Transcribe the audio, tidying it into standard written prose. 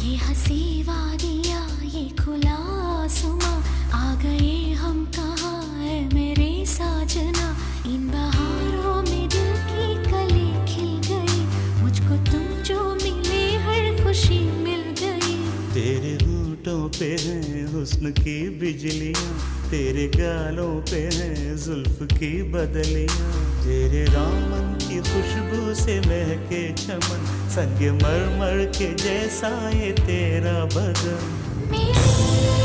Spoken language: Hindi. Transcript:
ये हंसी वादियाँ ये खुला आसमां, आ गए हम कहाँ है मेरे साजना। इन बहारों में दिल की कली खिल गई, मुझको तुम जो मिले हर खुशी मिल गई। तेरे होठों पे है हुस्न की बिजलियाँ, तेरे गालों पे है जुल्फ की बदलियाँ। तेरे दामन की खुशबू से महके चमन, संग मरमर के जैसा ये तेरा बदन। मेरे